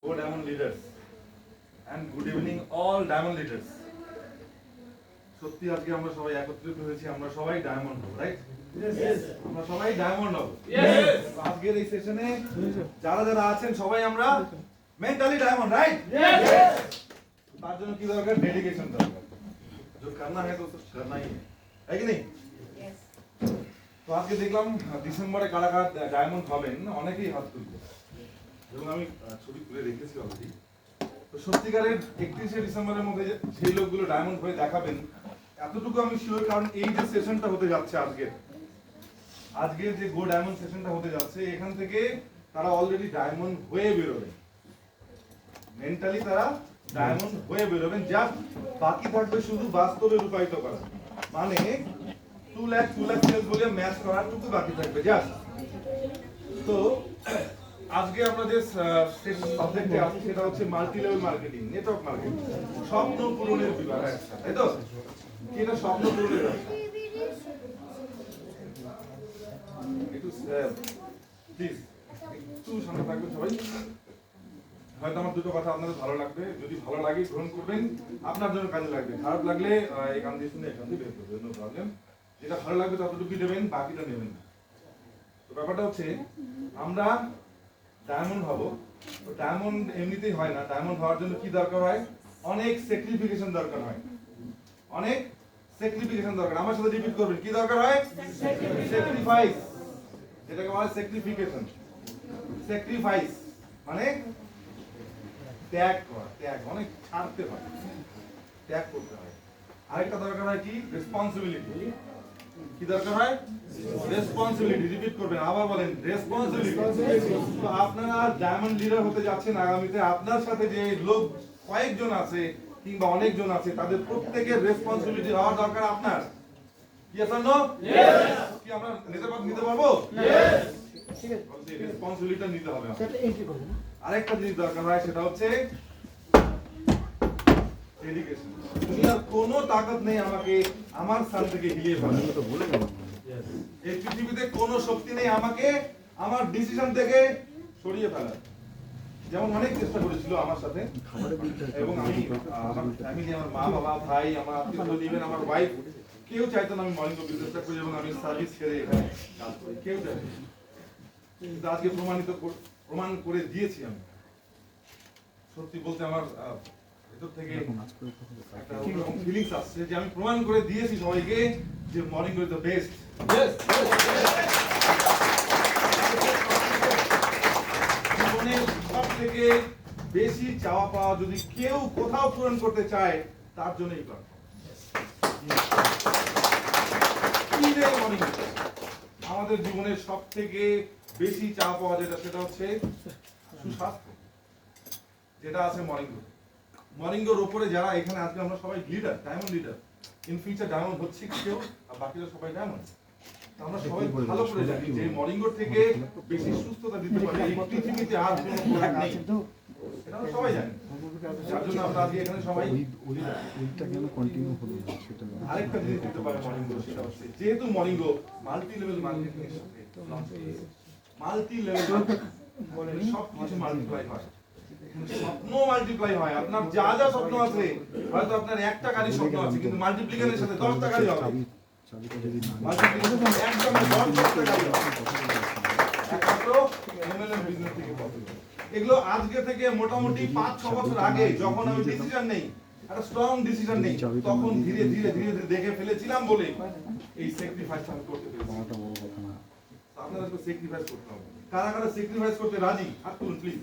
Go Diamond leaders and good evening all Diamond leaders. সত্যি আজকে আমরা সবাই একত্রিত হয়েছি, আমরা সবাই ডায়মন্ড হব, রাইট? আমরা সবাই ডায়মন্ড হব। আজকের এই সেশনে যারা যারা আছেন সবাই আমরা মেন্টালি ডায়মন্ড, রাইট? তার জন্য কি দরকার? ডেডিকেশন দরকার। जो करना है तो करना ही है कि नहीं? তো আজকে দেখলাম ডিসেম্বরে কারা কারা ডায়মন্ড হবেন, অনেকেই হাত তুলবে এবং আমি ছবি তুলে রেখেছি অলরেডি। তো সত্যিকারের 31শে ডিসেম্বরের মধ্যে সেই লোকগুলো ডায়মন্ড হয়ে দেখাবেন এতটুকু আমি শিওর, কারণ এই যে সেশনটা হতে যাচ্ছে আজকের যে গো ডায়মন্ড সেশনটা হতে যাচ্ছে, এখান থেকে তারা অলরেডি ডায়মন্ড হয়ে বেরোবেন, মেন্টালি তারা ডায়মন্ড হয়ে বেরোবেন। জাস্ট বাকি থাকবে শুধু বাস্তবে রূপায়িত করা, মানে 2 লাখ সেলস বলে ম্যাচ করাটুকু বাকি থাকবে জাস্ট। তো আজকে আমরা যে সাবজেক্টে আছি সেটা হচ্ছে multi level marketing, network marketing, স্বপ্ন পূরণের বিভাগ, তাই তো? কি এটা স্বপ্ন পূরণের ব্যবসা? একটু প্লিজ একটু সামনে থাকবেন সবাই। হয়তো আমার দুটো কথা আপনাদের ভালো লাগবে, যদি ভালো লাগে গ্রহণ করবেন, আপনার জন্য কাজে লাগবে। খারাপ লাগলে এই কান দিয়ে শুনে এখান দিয়ে বের করবেন, নো প্রবলেম। যেটা ভালো লাগবে ততটুকুই দেবেন, বাকিটা নেবেন না। তো ব্যাপারটা হচ্ছে আমরা ডায়মন্ড হব, তো ডায়মন্ড এমনিতেই হয় না। ডায়মন্ড হওয়ার জন্য কি দরকার হয়? অনেক স্যাক্রিফিকেশন দরকার হয়, অনেক স্যাক্রিফিকেশন দরকার। আমার সাথে রিপিট করবেন, কি দরকার হয়? স্যাক্রিফাইস, যেটাকে বলা হয় স্যাক্রিফিকেশন। স্যাক্রিফাইস মানে ত্যাগ করা, ত্যাগ, অনেক ছাড়তে হয়, ত্যাগ করতে হয়। আরেকটা দরকার হয় কি? রেসপন্সিবিলিটি। কি দরকার হয়? রেসপন্সিবিলিটি। রিপিট করবেন, আবার বলেন, রেসপন্সিবিলিটি। তো আপনারা ডায়মন্ড লিডার হতে যাচ্ছেন আগামীতে, আপনার সাথে যে লোক কয়েকজন আছে কিংবা অনেকজন আছে, তাদের প্রত্যেকের রেসপন্সিবিলিটি হওয়া দরকার আপনার। Yes or no? ইয়েস। কি আমরা নিতে পারবো? ইয়েস। ঠিক আছে, রেসপন্সিবিলিটি নিতে হবে। সেটা এন্ট্রি করবেন। আরেকটা জিনিস দরকার হয়, সেটা হচ্ছে ডেডিকেশন। দুনিয়ার কোনো তাকত নেই আমাকে আমার স্থান থেকে হিলিয়ে ফেলার, তো বলে গেলাম। এই পৃথিবীতে কোনো শক্তি নেই আমাকে আমার ডিসিশন থেকে সরিয়ে ফেলার। যেমন অনেক চেষ্টা করেছিল আমার সাথে, এবং আমি আমার ফ্যামিলি, আমার মা বাবা, ভাই, আমার আত্মীয়, ইভেন আমার ওয়াইফ, কেউ চাইতো না আমি মর্নিং বিজনেসটা করি এবং আমি সার্ভিস ছেড়ে এখানে কাজ করি, কেউ চাইতো না। কিন্তু আজকে প্রমাণ করে দিয়েছি আমি। সত্যি বলতে আমার ভেতর থেকে একটা অন্যরকম ফিলিংস আসছে যে আমি প্রমাণ করে দিয়েছি সবাইকে যে মর্নিং ইজ দ্য বেস্ট। জীবনের সব থেকে বেশি চাওয়া পাওয়া যদি কেউ কোথাও পূরণ করতে চায়, তার জন্যই আমাদের জীবনের সব থেকে বেশি চাওয়া পাওয়া যেটা, সেটা হচ্ছে সুস্বাস্থ্য, যেটা আছে মর্নিংয়ের উপরে। যারা এখানে আজকে আমরা সবাই leader, diamond leader, in future diamond হচ্ছে কেউ, আর বাকিরা সবাই ডায়মন্ড। আমরা সবাই ভালো করে জানি যে মর্নিংয়ের থেকে বেশি সুস্থতা দিতে পারে এই পৃথিবীতে আর কোনো প্রোডাক্ট নেই, এটা আমরা সবাই জানি। যার জন্য আমরা আজকে এখানে সবাই ওইটা কেন কন্টিনিউ হলো না সেটা। আরেকটা জিনিস দিতে পারে মর্নিংয়ে, সেটা হচ্ছে যেহেতু মর্নিংয়ে মাল্টি লেভেল মার্কেটিং এর সাথে মাল্টি লেভেল সব কিছু মাল্টিপ্লাই হয়, স্বপ্ন মাল্টিপ্লাই হয়। আপনার যা যা স্বপ্ন আছে, হয়তো আপনার একটা গাড়ির স্বপ্ন আছে, কিন্তু মাল্টিপ্লিকেশনের সাথে 10টা গাড়ি হবে। মাল্টিপ্লিকেশন একদম 10টা গাড়ি হবে, একমাত্র এমএলএম বিজনেস থেকে পসিবল। এগুলো আজকে থেকে মোটামুটি 5-6 বছর আগে যখন আমি ডিসিশন নেই, একটা স্ট্রং ডিসিশন নেই, তখন ধীরে ধীরে দেখে ফেলেছিলাম বলে এই স্যাক্রিফাইস আমি করতে পেরেছি। আপনাদেরকে স্যাক্রিফাইস করতে হবে। কারা কারা স্যাক্রিফাইস করতে রাজি? হাত তুলুন প্লিজ।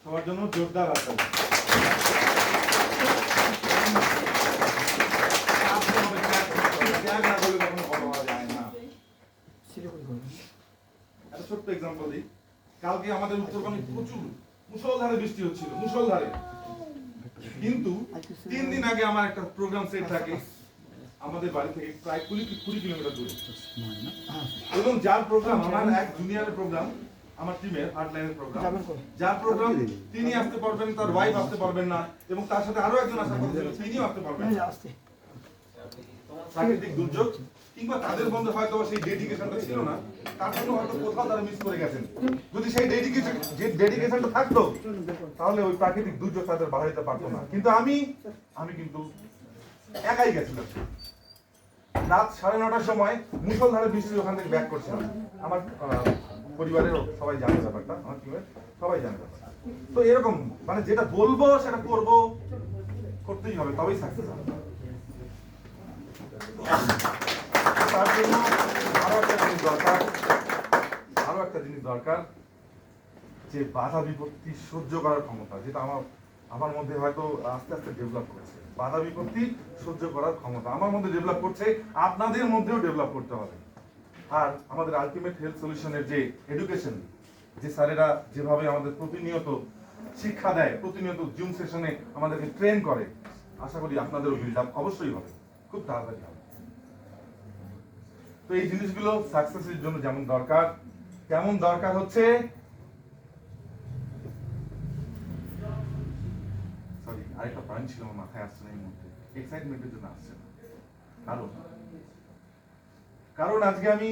সবার জন্য জোরদার হাত তালি। একটা ছোট্ট এক্সাম্পল দিই। কালকে আমাদের উত্তরবঙ্গে প্রচুর মুষলধারে বৃষ্টি হচ্ছিল, মুষলধারে। কিন্তু 3 দিন আগে আমার একটা প্রোগ্রাম সেট থাকে আমাদের বাড়ি থেকে প্রায় 20 কিলোমিটার দূরে, এবং যার প্রোগ্রাম আমার এক জুনিয়রের প্রোগ্রাম, আমার টিমের হার্ডলাইনের প্রোগ্রাম, যার প্রোগ্রাম তিনি আসতে পারবেন, তার ওয়াইফ আসতে পারবেন না, এবং তার সাথে আরো একজন আসার কথা ছিল, তিনিও আসতে পারবেন না। প্রাকৃতিক দুর্যোগ, কিংবা তাদের মধ্যে হয়তো সেই ডেডিকেশনটা ছিল না, তার জন্য হয়তো কোথাও তারা মিস করে গেছেন। যদি সেই ডেডিকেশনটা থাকতো তাহলে ওই প্রাকৃতিক দুর্যোগ তাদের বাধা দিতে পারতো না। কিন্তু আমি কিন্তু একাই গেছিলাম। রাত 9:30টার সময় মুষলধারে বৃষ্টি ওখান থেকে ব্যাক করছিলাম। আমার পরিবারের সবাই জানে ব্যাপারটা, আমার টিমের সবাই জানে ব্যাপারটা। তো এরকম মানে যেটা বলবো সেটা করবো, করতেই হবে, তবেই সাকসেস হবে। তার জন্য আরো একটা জিনিস দরকার, যে বাধা বিপত্তি সহ্য করার ক্ষমতা, যেটা আমার মধ্যে হয়তো আস্তে আস্তে ডেভেলপ করেছে। বাধা বিপত্তি সহ্য করার ক্ষমতা আমার মধ্যে ডেভেলপ করছে, আপনাদের মধ্যেও ডেভেলপ করতে হবে। আর আমাদের আলটিমেট হেলথ সলিউশনের যে এডুকেশন, যে স্যারেরা যেভাবে আমাদের প্রতিনিয়ত শিক্ষা দেয়, প্রতিনিয়ত জুম সেশনে আমাদেরকে ট্রেন করে, আশা করি আপনাদেরও বিল্ড আপ অবশ্যই হবে, খুব তাড়াতাড়ি হবে। তো এই জিনিসগুলো সাকসেসের জন্য যেমন দরকার, তেমন দরকার হচ্ছে আরেকটা পয়েন্ট ছিল আমার মাথায় আসছে না এই মুহূর্তে, এক্সাইটমেন্টের জন্য আসছে না। কারণ আজকে আমি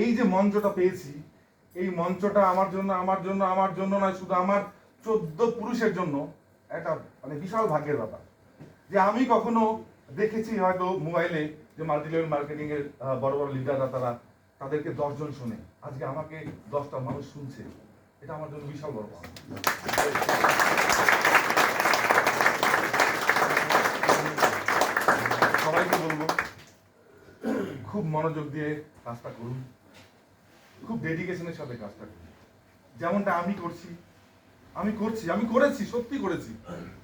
এই যে মঞ্চটা পেয়েছি, এই মঞ্চটা আমার জন্য নয়, শুধু আমার 14 পুরুষের জন্য একটা মানে বিশাল ভাগ্যের ব্যাপার। যে আমি কখনো দেখেছি হয়তো মোবাইলে যে মাল্টি লেভেল মার্কেটিং এর বড় বড় লিডাররা তাদেরকে 10 জন শুনে, আজকে আমাকে 10টা মানুষ শুনছে, এটা আমার জন্য বিশাল বড় পাওয়া। সবাইকে বলবো খুব মনোযোগ দিয়ে কাজটা করুন, খুব ডেডিকেশনের সাথে কাজটা করুন। যেমনটা আমি করেছি, সত্যি করেছি,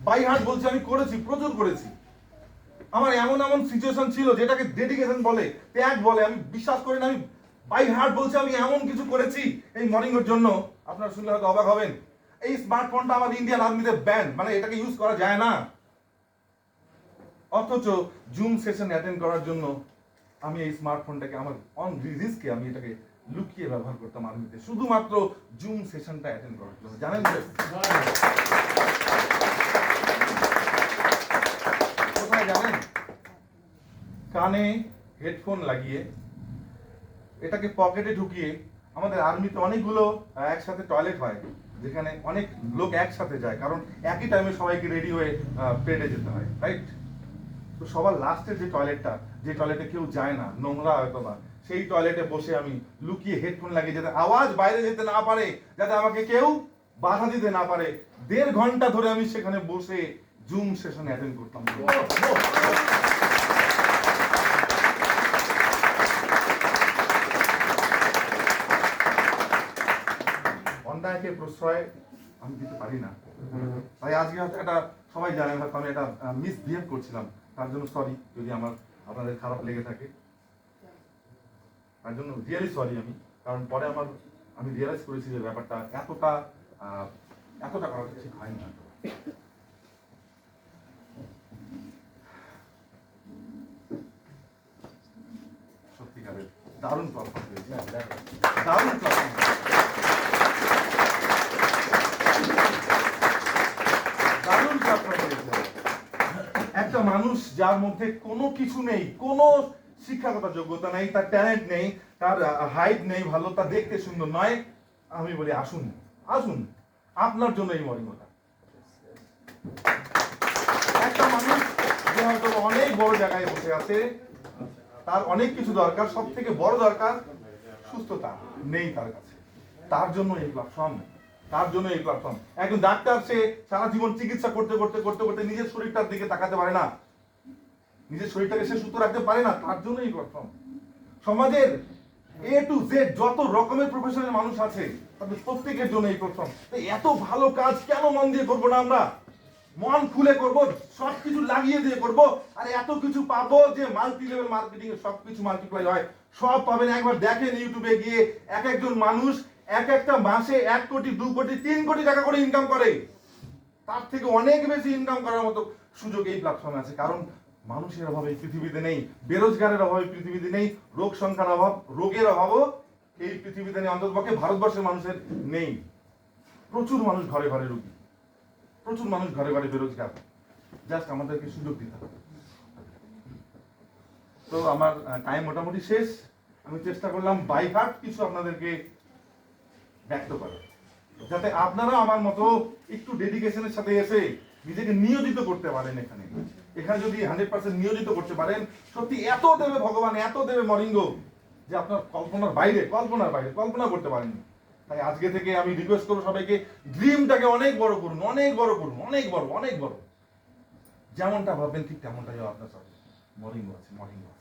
বাই হার্ট বলছি, আমি করেছি, প্রচুর করেছি। আমার এমন সিচুয়েশন ছিল যেটাকে ডেডিকেশন বলে, ত্যাগ বলে, আমি বিশ্বাস করি না। আমি বাই হার্ট বলছি, আমি এমন কিছু করেছি এই মর্নিংয়ের জন্য, আপনারা শুনলে হয়তো অবাক হবেন। এই স্মার্টফোনটা আমার ইন্ডিয়ান আর্মিতে ব্যান, মানে এটাকে ইউজ করা যায় না। অথচ জুম সেশন অ্যাটেন্ড করার জন্য আমি এই স্মার্টফোনটাকে আমার অন রিস্কে আমি এটাকে লুকিয়ে ব্যবহার করতাম আর্মিতে, শুধুমাত্র জুম সেশনটা অ্যাটেন্ড করার জন্য। জানেন কোথায় জানেন? কানে হেডফোন লাগিয়ে, এটাকে পকেটে ঢুকিয়ে। আমাদের আর্মিতে অনেকগুলো একসাথে টয়লেট হয়, যেখানে অনেক লোক একসাথে যায়, কারণ একই টাইমে সবাইকে রেডি হয়ে পেটে যেতে হয়, রাইট? তো সবার লাস্টের যে টয়লেটে কেউ যায় না, নোংরা হয়তো বা, সেই টয়লেটে বসে আমি লুকিয়ে হেডফোন লাগিয়ে, যাতে আওয়াজ বাইরে যেতে না পারে, যাতে আমাকে কেউ বাধা দিতে না পারে, 1.5 ঘন্টা ধরে আমি সেখানে বসে জুম সেশন অ্যাটেন্ড করতাম। অন্যায়কে প্রশ্রয় আমি দিতে পারি না, তাই আজকে হয়তো এটা সবাই জানেন, হয়তো আমি এটা মিসবিহেভ করছিলাম, তার জন্য সরি যদি আপনাদের খারাপ লেগে থাকে, তার জন্য রিয়েলি সরি আমি। কারণ পরে আমি রিয়েলাইজ করেছি যে ব্যাপারটা এতটা করা ঠিক হয় না। সত্যিকারের দারুণ পারফর্ম হয়েছে, দারুণ পারফর্ম। একটা মানুষ যার মধ্যে কোনো কিছু নেই, কোনো শিক্ষাগত যোগ্যতা নেই, তার ট্যালেন্ট নেই, তার হাইট নেই ভালো, তার দেখতে সুন্দর নয়, আমি বলি আসুন আপনার জন্য এই মর্নিংটা। একটা মানুষ যে হয়তো অনেক বড় জায়গায় বসে আছে, তার অনেক কিছু দরকার, সব থেকে বড় দরকার সুস্থতা নেই তার কাছে, তার জন্য এই প্ল্যাটফর্ম। একজন ডাক্তার, সে সারা জীবন চিকিৎসা করতে নিজের শরীরটার দিকে তাকাতে পারে না, নিজের শরীরটাকে সে সুস্থ রাখতে পারে না, তার জন্য এই প্ল্যাটফর্ম। সমাজের A to Z যত রকমের প্রফেশনের মানুষ আছে, তাদের প্রত্যেকের জন্য এই প্ল্যাটফর্ম। এত ভালো কাজ কেন মন দিয়ে করবো না? আমরা মন খুলে করব, সবকিছু লাগিয়ে দিয়ে করব, আর এত কিছু পাবো যে মাল্টি লেভেল মার্কেটিং এ সবকিছু মাল্টিপ্লাই হয়। সব পাবেন, একবার দেখেন ইউটিউবে গিয়ে, একজন মানুষ একটা মাসে 1 কোটি, 2 কোটি, 3 কোটি টাকা করে ইনকাম করে, তার থেকে অনেক বেশি ইনকাম করার মতো সুযোগ এই প্ল্যাটফর্মে আছে। কারণ মানুষের অভাব এই পৃথিবীতে নেই, বেরোজগারের অভাব এই পৃথিবীতে নেই, রোগের অভাবও এই পৃথিবীতে নেই, অন্ততপক্ষে ভারতবর্ষের মানুষের নেই। প্রচুর মানুষ ঘরে ঘরে রোগী, প্রচুর মানুষ ঘরে ঘরে বেরোজগার, জাস্ট আমাদেরকে সুযোগ দিতে হবে। তো আমার টাইম মোটামুটি শেষ। আমি চেষ্টা করলাম বাই হার্ট কিছু আপনাদেরকে ব্যক্ত করার, যাতে আপনারা আমার মতো একটু ডেডিকেশনের সাথে এসে নিজেকে নিয়োজিত করতে পারেন। এখানে এখানে যদি 100% নিয়োজিত করতে পারেন, সত্যি এত দেবে ভগবান, এত দেবে মরিঙ্গ, যে আপনার কল্পনার বাইরে, কল্পনা করতে পারেন। তাই আজকে থেকে আমি রিকোয়েস্ট করবো সবাইকে, ড্রিমটাকে অনেক বড় করুন, অনেক বড় করুন, অনেক বড়, অনেক বড়। যেমনটা ভাববেন ঠিক তেমনটাই আপনার সাথে মরিঙ্গ আছে, মরিঙ্গ আছে।